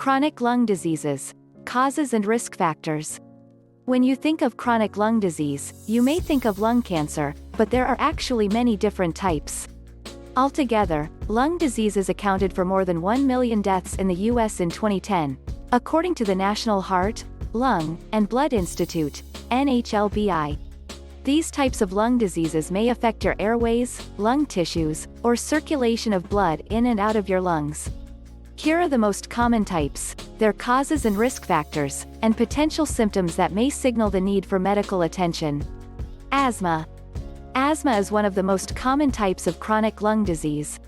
Chronic lung diseases. Causes and risk factors. When you think of chronic lung disease, you may think of lung cancer, but there are actually many different types. Altogether, lung diseases accounted for more than 1 million deaths in the U.S. in 2010, according to the National Heart, Lung, and Blood Institute, NHLBI. These types of lung diseases may affect your airways, lung tissues, or circulation of blood in and out of your lungs. Here are the most common types, their causes and risk factors, and potential symptoms that may signal the need for medical attention. Asthma. Asthma is one of the most common types of chronic lung disease.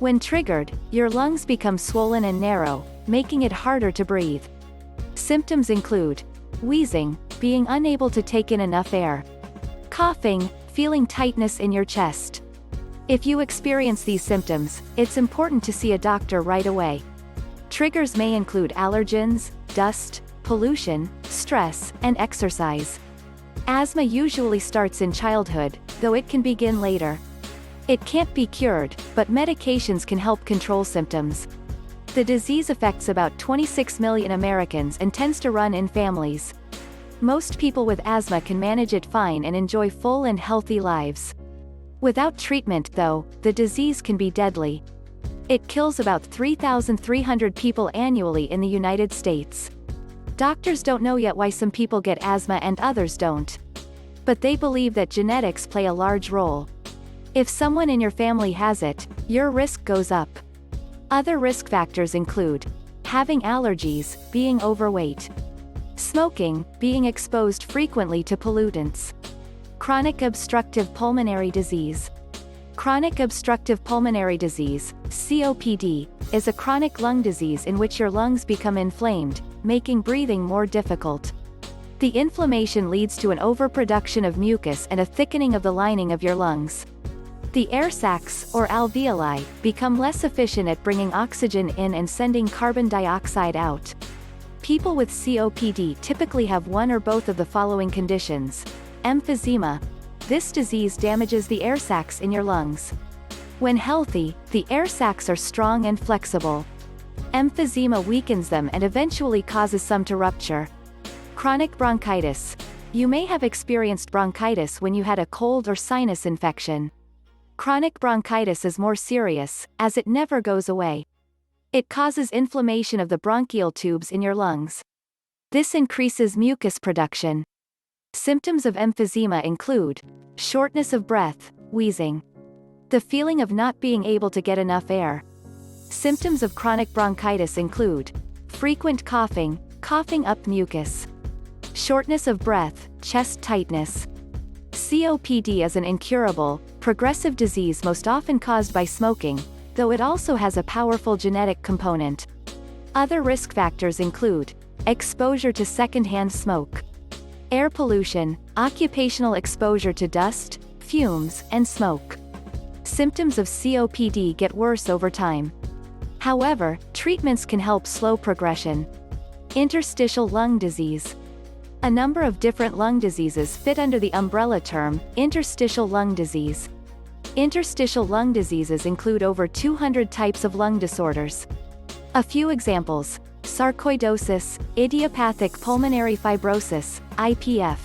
When triggered, your lungs become swollen and narrow, making it harder to breathe. Symptoms include wheezing, being unable to take in enough air, coughing, feeling tightness in your chest. If you experience these symptoms, it's important to see a doctor right away. Triggers may include allergens, dust, pollution, stress, and exercise. Asthma usually starts in childhood, though it can begin later. It can't be cured, but medications can help control symptoms. The disease affects about 26 million Americans and tends to run in families. Most people with asthma can manage it fine and enjoy full and healthy lives. Without treatment, though, the disease can be deadly. It kills about 3,300 people annually in the United States. Doctors don't know yet why some people get asthma and others don't. But they believe that genetics play a large role. If someone in your family has it, your risk goes up. Other risk factors include having allergies, being overweight, smoking, being exposed frequently to pollutants. Chronic obstructive pulmonary disease. Chronic obstructive pulmonary disease, COPD, is a chronic lung disease in which your lungs become inflamed, making breathing more difficult. The inflammation leads to an overproduction of mucus and a thickening of the lining of your lungs. The air sacs, or alveoli, become less efficient at bringing oxygen in and sending carbon dioxide out. People with COPD typically have one or both of the following conditions. Emphysema. This disease damages the air sacs in your lungs. When healthy, the air sacs are strong and flexible. Emphysema weakens them and eventually causes some to rupture. Chronic bronchitis. You may have experienced bronchitis when you had a cold or sinus infection. Chronic bronchitis is more serious, as it never goes away. It causes inflammation of the bronchial tubes in your lungs. This increases mucus production. Symptoms of emphysema include shortness of breath, wheezing, the feeling of not being able to get enough air. Symptoms of chronic bronchitis include frequent coughing, coughing up mucus, shortness of breath, chest tightness. COPD is an incurable, progressive disease most often caused by smoking, though it also has a powerful genetic component. Other risk factors include exposure to secondhand smoke, air pollution, occupational exposure to dust, fumes, and smoke. Symptoms of COPD get worse over time. However, treatments can help slow progression. Interstitial lung disease. A number of different lung diseases fit under the umbrella term, interstitial lung disease. Interstitial lung diseases include over 200 types of lung disorders. A few examples: sarcoidosis, idiopathic pulmonary fibrosis, IPF,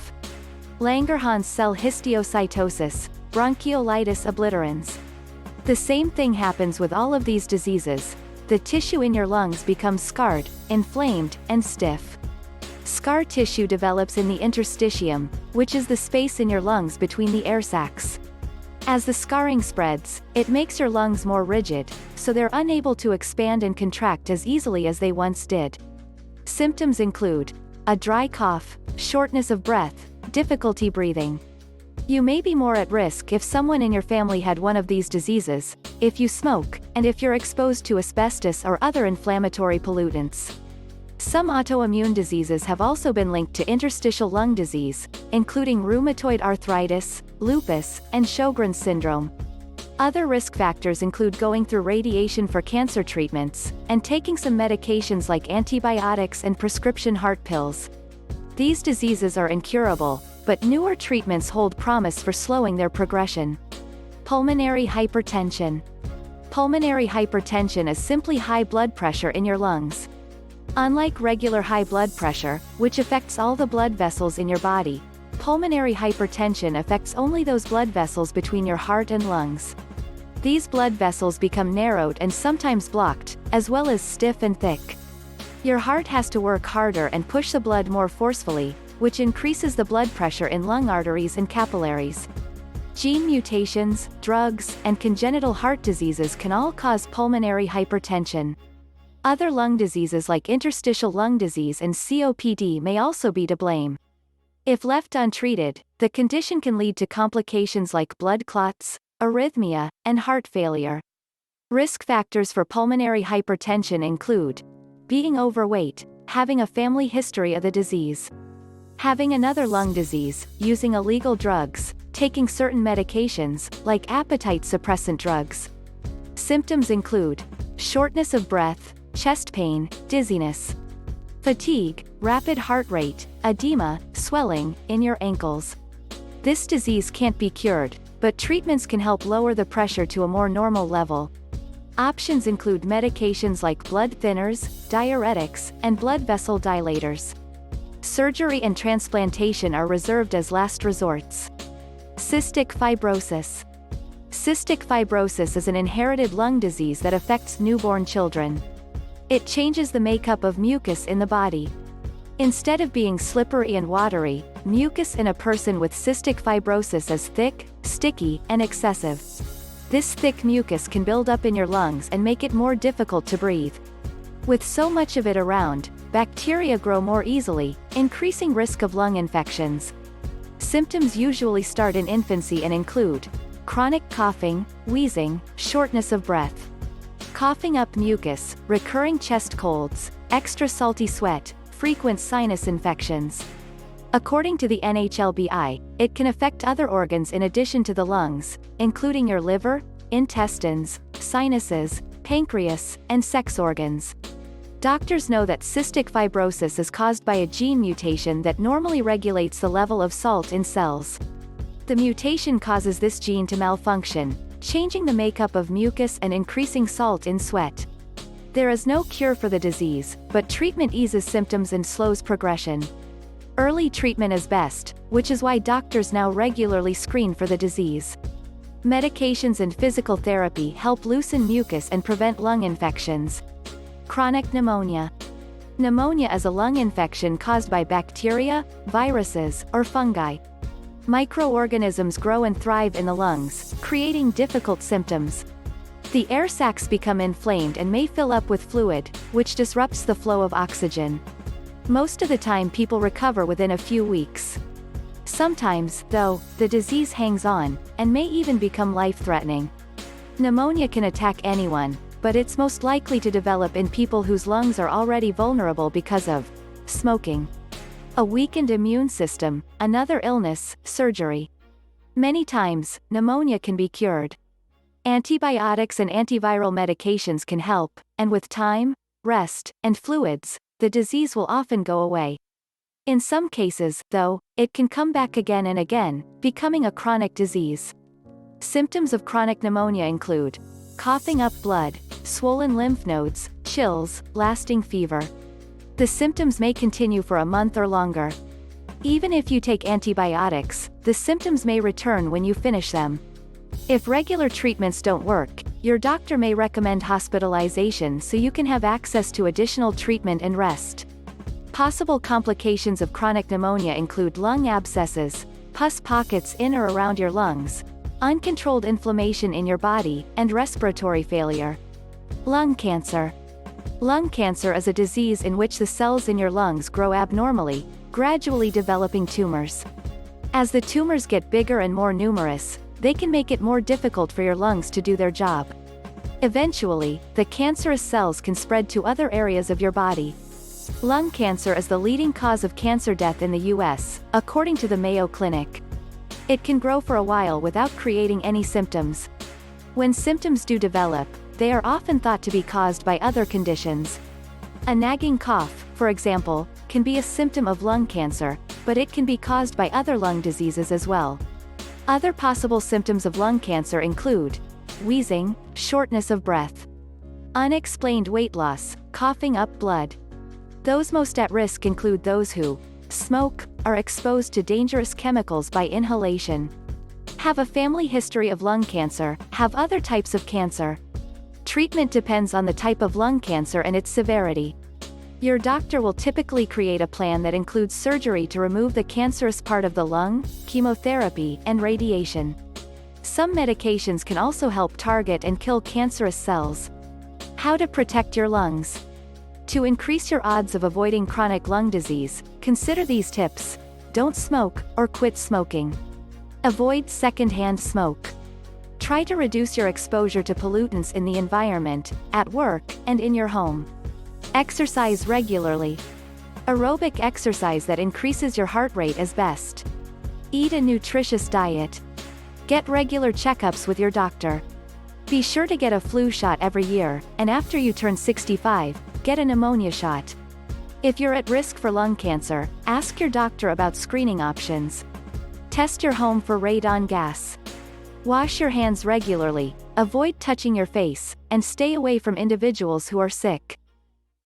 Langerhans cell histiocytosis, bronchiolitis obliterans. The same thing happens with all of these diseases. The tissue in your lungs becomes scarred, inflamed, and stiff. Scar tissue develops in the interstitium, which is the space in your lungs between the air sacs. As the scarring spreads, it makes your lungs more rigid, so they're unable to expand and contract as easily as they once did. Symptoms include a dry cough, shortness of breath, difficulty breathing. You may be more at risk if someone in your family had one of these diseases, if you smoke, and if you're exposed to asbestos or other inflammatory pollutants. Some autoimmune diseases have also been linked to interstitial lung disease, including rheumatoid arthritis, lupus, and Sjogren's syndrome. Other risk factors include going through radiation for cancer treatments, and taking some medications like antibiotics and prescription heart pills. These diseases are incurable, but newer treatments hold promise for slowing their progression. Pulmonary hypertension. Pulmonary hypertension is simply high blood pressure in your lungs. Unlike regular high blood pressure, which affects all the blood vessels in your body, pulmonary hypertension affects only those blood vessels between your heart and lungs. These blood vessels become narrowed and sometimes blocked, as well as stiff and thick. Your heart has to work harder and push the blood more forcefully, which increases the blood pressure in lung arteries and capillaries. Gene mutations, drugs, and congenital heart diseases can all cause pulmonary hypertension. Other lung diseases like interstitial lung disease and COPD may also be to blame. If left untreated, the condition can lead to complications like blood clots, arrhythmia, and heart failure. Risk factors for pulmonary hypertension include being overweight, having a family history of the disease, having another lung disease, using illegal drugs, taking certain medications, like appetite suppressant drugs. Symptoms include shortness of breath, chest pain, dizziness, fatigue, rapid heart rate, edema, swelling, in your ankles. This disease can't be cured, but treatments can help lower the pressure to a more normal level. Options include medications like blood thinners, diuretics, and blood vessel dilators. Surgery and transplantation are reserved as last resorts. Cystic fibrosis. Cystic fibrosis is an inherited lung disease that affects newborn children. It changes the makeup of mucus in the body. Instead of being slippery and watery, mucus in a person with cystic fibrosis is thick, sticky, and excessive. This thick mucus can build up in your lungs and make it more difficult to breathe. With so much of it around, bacteria grow more easily, increasing risk of lung infections. Symptoms usually start in infancy and include chronic coughing, wheezing, shortness of breath, coughing up mucus, recurring chest colds, extra salty sweat, frequent sinus infections. According to the NHLBI, it can affect other organs in addition to the lungs, including your liver, intestines, sinuses, pancreas, and sex organs. Doctors know that cystic fibrosis is caused by a gene mutation that normally regulates the level of salt in cells. The mutation causes this gene to malfunction, changing the makeup of mucus and increasing salt in sweat. There is no cure for the disease, but treatment eases symptoms and slows progression. Early treatment is best, which is why doctors now regularly screen for the disease. Medications and physical therapy help loosen mucus and prevent lung infections. Chronic pneumonia. Pneumonia is a lung infection caused by bacteria, viruses, or fungi. Microorganisms grow and thrive in the lungs, creating difficult symptoms. The air sacs become inflamed and may fill up with fluid, which disrupts the flow of oxygen. Most of the time people recover within a few weeks. Sometimes, though, the disease hangs on, and may even become life-threatening. Pneumonia can attack anyone, but it's most likely to develop in people whose lungs are already vulnerable because of smoking, a weakened immune system, another illness, surgery. Many times, pneumonia can be cured. Antibiotics and antiviral medications can help, and with time, rest, and fluids, the disease will often go away. In some cases, though, it can come back again and again, becoming a chronic disease. Symptoms of chronic pneumonia include coughing up blood, swollen lymph nodes, chills, lasting fever. The symptoms may continue for a month or longer. Even if you take antibiotics, the symptoms may return when you finish them. If regular treatments don't work, your doctor may recommend hospitalization so you can have access to additional treatment and rest. Possible complications of chronic pneumonia include lung abscesses, pus pockets in or around your lungs, uncontrolled inflammation in your body, and respiratory failure. Lung cancer. Lung cancer is a disease in which the cells in your lungs grow abnormally, gradually developing tumors. As the tumors get bigger and more numerous, they can make it more difficult for your lungs to do their job. Eventually, the cancerous cells can spread to other areas of your body. Lung cancer is the leading cause of cancer death in the U.S., according to the Mayo Clinic. It can grow for a while without creating any symptoms. When symptoms do develop, they are often thought to be caused by other conditions. A nagging cough, for example, can be a symptom of lung cancer, but it can be caused by other lung diseases as well. Other possible symptoms of lung cancer include wheezing, shortness of breath, unexplained weight loss, coughing up blood, Those most at risk include those who smoke, are exposed to dangerous chemicals by inhalation, have a family history of lung cancer, have other types of cancer. Treatment depends on the type of lung cancer and its severity. Your doctor will typically create a plan that includes surgery to remove the cancerous part of the lung, chemotherapy, and radiation. Some medications can also help target and kill cancerous cells. How to protect your lungs. To increase your odds of avoiding chronic lung disease, consider these tips. Don't smoke, or quit smoking. Avoid secondhand smoke. Try to reduce your exposure to pollutants in the environment, at work, and in your home. Exercise regularly. Aerobic exercise that increases your heart rate is best. Eat a nutritious diet. Get regular checkups with your doctor. Be sure to get a flu shot every year, and after you turn 65, get a pneumonia shot. If you're at risk for lung cancer, ask your doctor about screening options. Test your home for radon gas. Wash your hands regularly, avoid touching your face, and stay away from individuals who are sick.